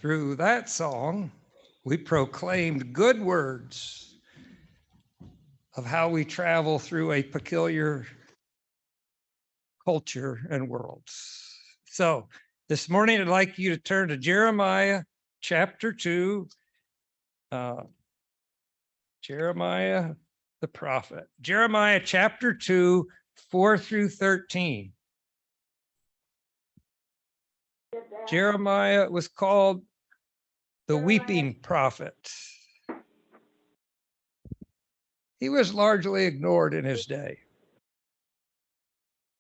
Through that song, we proclaimed good words of how we travel through a peculiar culture and worlds. So this morning, I'd like you to turn to Jeremiah chapter 2, Jeremiah the prophet. Jeremiah chapter 2, 4 through 13. Jeremiah was called the weeping prophet. He was largely ignored in his day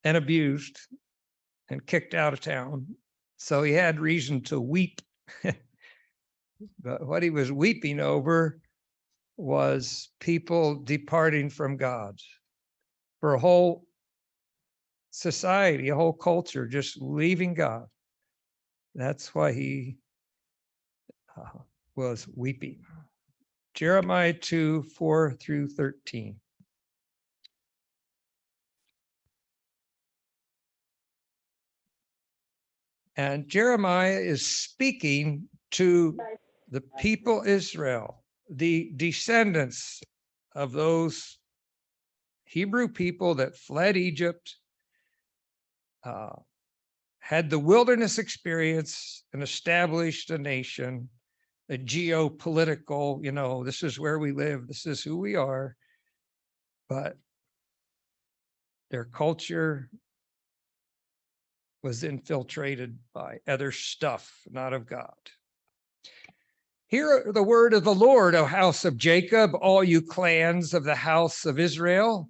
and abused and kicked out of town. So he had reason to weep. But what he was weeping over was people departing from God. For a whole society, a whole culture just leaving God. That's why he was weeping. Jeremiah 2, 4 through 13. And Jeremiah is speaking to the people Israel, the descendants of those Hebrew people that fled Egypt, had the wilderness experience and established a nation, a geopolitical, this is where we live, this is who we are. But their culture was infiltrated by other stuff, not of God. Hear the word of the Lord, O house of Jacob, all you clans of the house of Israel.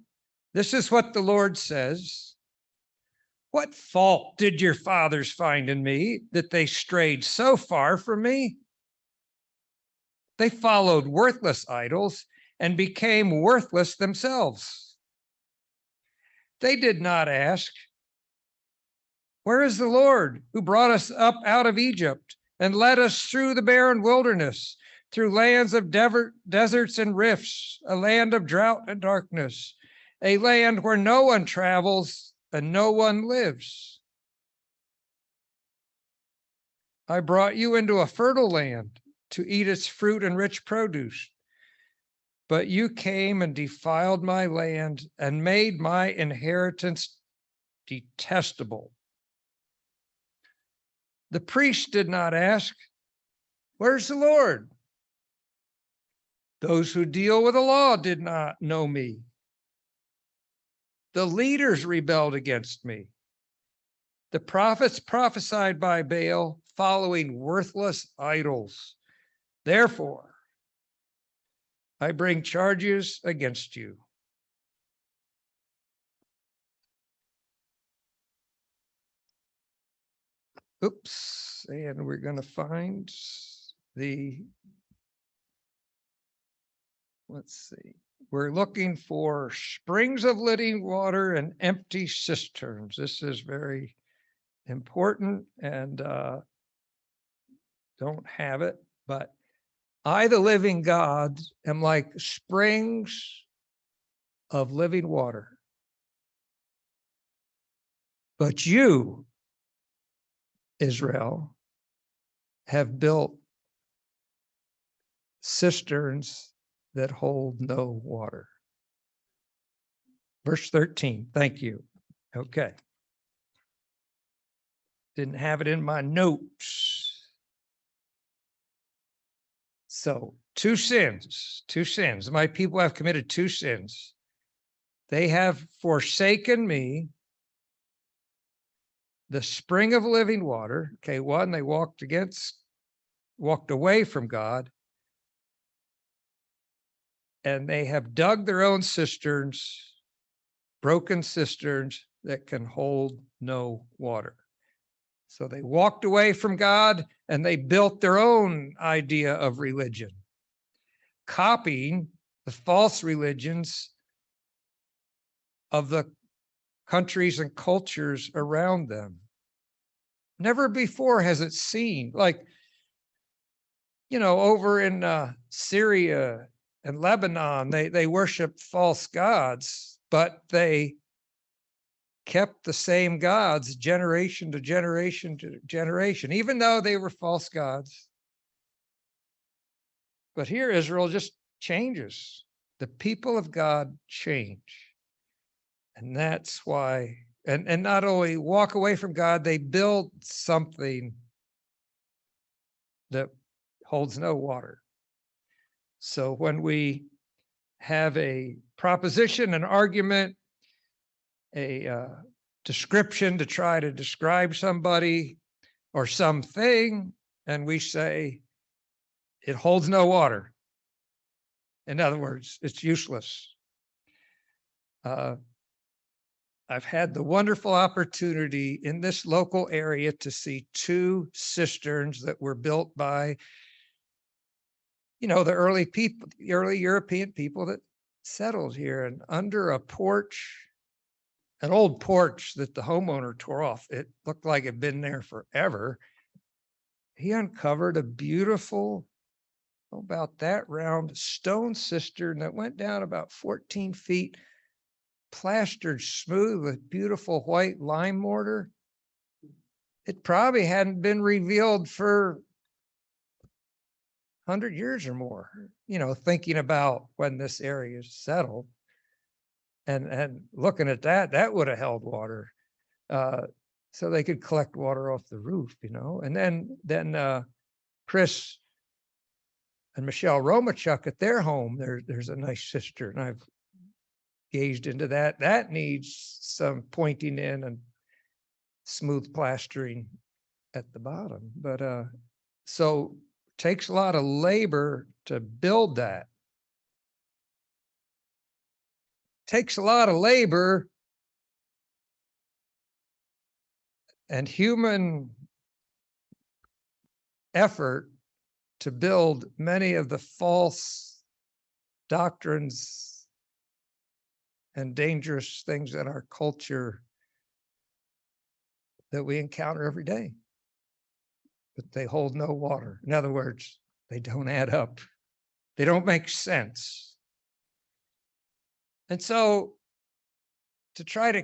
This is what the Lord says. What fault did your fathers find in me that they strayed so far from me? They followed worthless idols and became worthless themselves. They did not ask, where is the Lord who brought us up out of Egypt and led us through the barren wilderness, through lands of deserts and rifts, a land of drought and darkness, a land where no one travels and no one lives? I brought you into a fertile land to eat its fruit and rich produce. But you came and defiled my land and made my inheritance detestable. The priest did not ask, where's the Lord? Those who deal with the law did not know me. The leaders rebelled against me. The prophets prophesied by Baal, following worthless idols. Therefore, I bring charges against you. Oops, and we're going to find let's see. We're looking for springs of living water and empty cisterns. This is very important, and don't have it, but I, the living God, am like springs of living water. But you, Israel, have built cisterns that hold no water. Verse 13, thank you. Okay. Didn't have it in my notes. So, two sins. My people have committed two sins. They have forsaken me, the spring of living water. Okay, one, they walked away from God, and they have dug their own cisterns, broken cisterns that can hold no water. So they walked away from God and they built their own idea of religion, copying the false religions of the countries and cultures around them. Never before has it seemed like, over in Syria and Lebanon, they worshiped false gods, but they kept the same gods generation to generation to generation. Even though they were false gods, But here Israel just changes. The people of God change. And that's why, and not only walk away from God, they build something that holds no water. So when we have a proposition, an argument, a description to try to describe somebody or something, and we say it holds no water. In other words, it's useless. I've had the wonderful opportunity in this local area to see 2 cisterns that were built by, the early people, the early European people that settled here, and under a porch, an old porch that the homeowner tore off. It looked like it'd been there forever. He uncovered a beautiful, about that round stone cistern that went down about 14 feet, plastered smooth with beautiful white lime mortar. It probably hadn't been revealed for 100 years or more, thinking about when this area is settled. And looking at that would have held water. So they could collect water off the roof, And then Chris and Michelle Romachuk at their home, there's a nice cistern. I've gazed into that. That needs some pointing in and smooth plastering at the bottom. But so it takes a lot of labor to build that. Takes a lot of labor and human effort to build many of the false doctrines and dangerous things in our culture that we encounter every day. But they hold no water. In other words, they don't add up. They don't make sense. And so to try to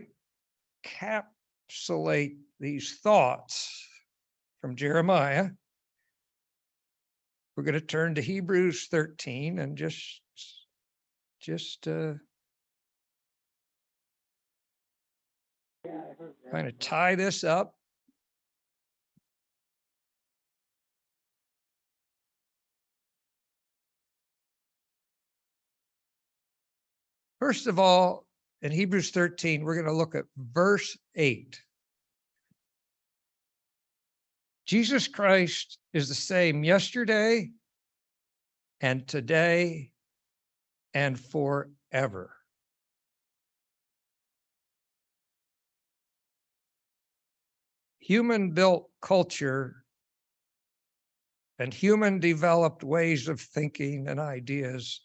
encapsulate these thoughts from Jeremiah, we're going to turn to Hebrews 13 and just kind of tie this up. First of all, in Hebrews 13, we're going to look at verse 8. Jesus Christ is the same yesterday and today and forever. Human-built culture and human-developed ways of thinking and ideas,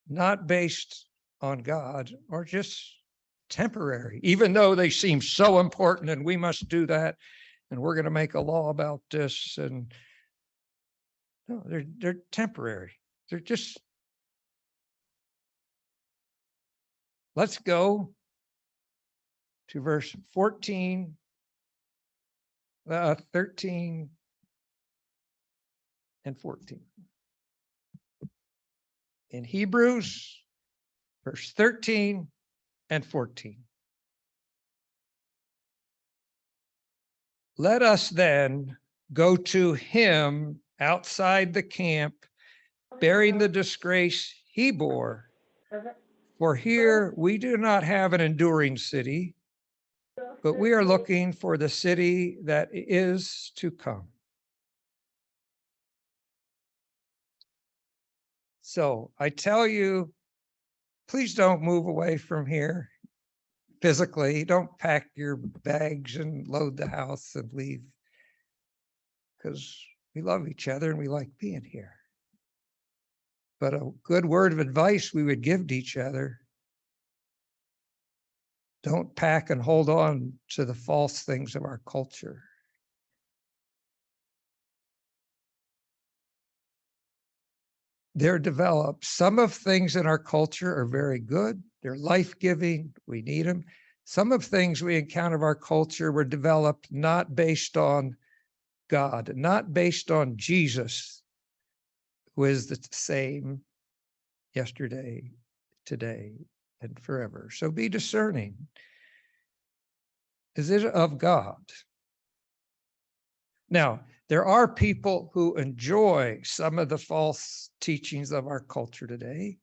not based on God, are just temporary, even though they seem so important and we must do that and we're going to make a law about this. And no, they're temporary. They're just, let's go to verse 13 and 14. In Hebrews, verse 13 and 14. Let us then go to him outside the camp, bearing the disgrace he bore. For here we do not have an enduring city, but we are looking for the city that is to come. So I tell you, please don't move away from here physically. Don't pack your bags and load the house and leave, because we love each other and we like being here. But a good word of advice we would give to each other: don't pack and hold on to the false things of our culture. They're developed. Some of things in our culture are very good. They're life-giving. We need them. Some of things we encounter in our culture were developed not based on God, not based on Jesus, who is the same yesterday, today, and forever. So be discerning. Is it of God? Now, there are people who enjoy some of the false teachings of our culture today.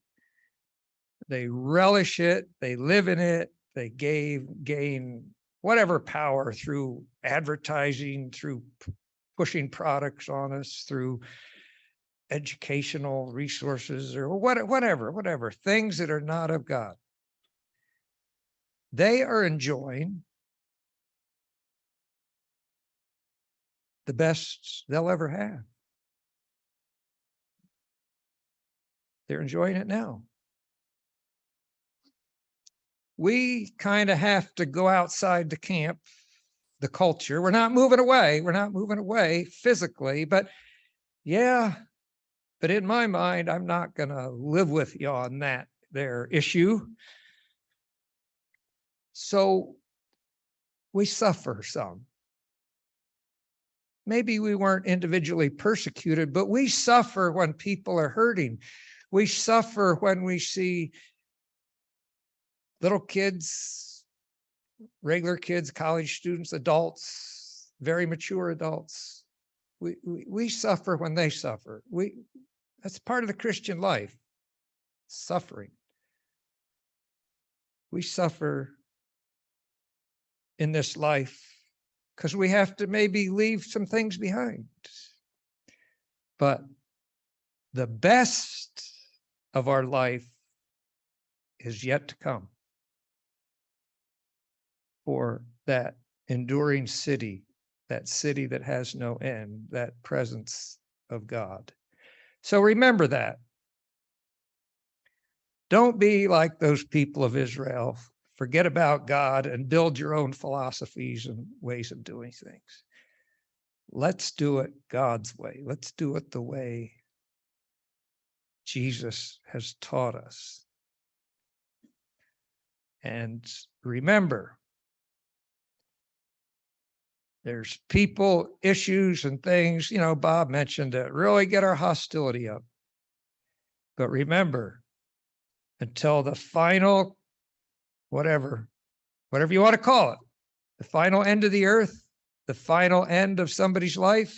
They relish it, they live in it, they gain whatever power through advertising, through pushing products on us, through educational resources, or whatever, things that are not of God. They are enjoying the best they'll ever have. They're enjoying it now. We kind of have to go outside the camp, the culture. We're not moving away. We're not moving away physically, but yeah, but in my mind, I'm not going to live with you on that their issue. So we suffer some. Maybe we weren't individually persecuted, but we suffer when people are hurting. We suffer when we see little kids, regular kids, college students, adults, very mature adults. We suffer when they suffer. That's part of the Christian life, suffering. We suffer in this life because we have to maybe leave some things behind. But the best of our life is yet to come for that enduring city, that city that has no end, that presence of God. So remember that. Don't be like those people of Israel. Forget about God and build your own philosophies and ways of doing things. Let's do it God's way. Let's do it the way Jesus has taught us. And remember, there's people, issues, and things, Bob mentioned that really get our hostility up. But remember, until the final, whatever you want to call it, the final end of the earth, the final end of somebody's life,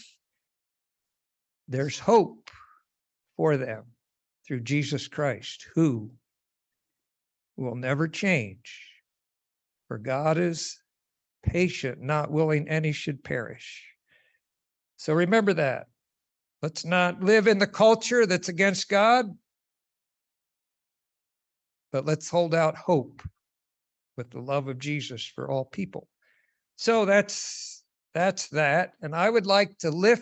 there's hope for them through Jesus Christ, who will never change. For God is patient, not willing any should perish. So remember that. Let's not live in the culture that's against God, but let's hold out hope with the love of Jesus for all people. So that's that. And I would like to lift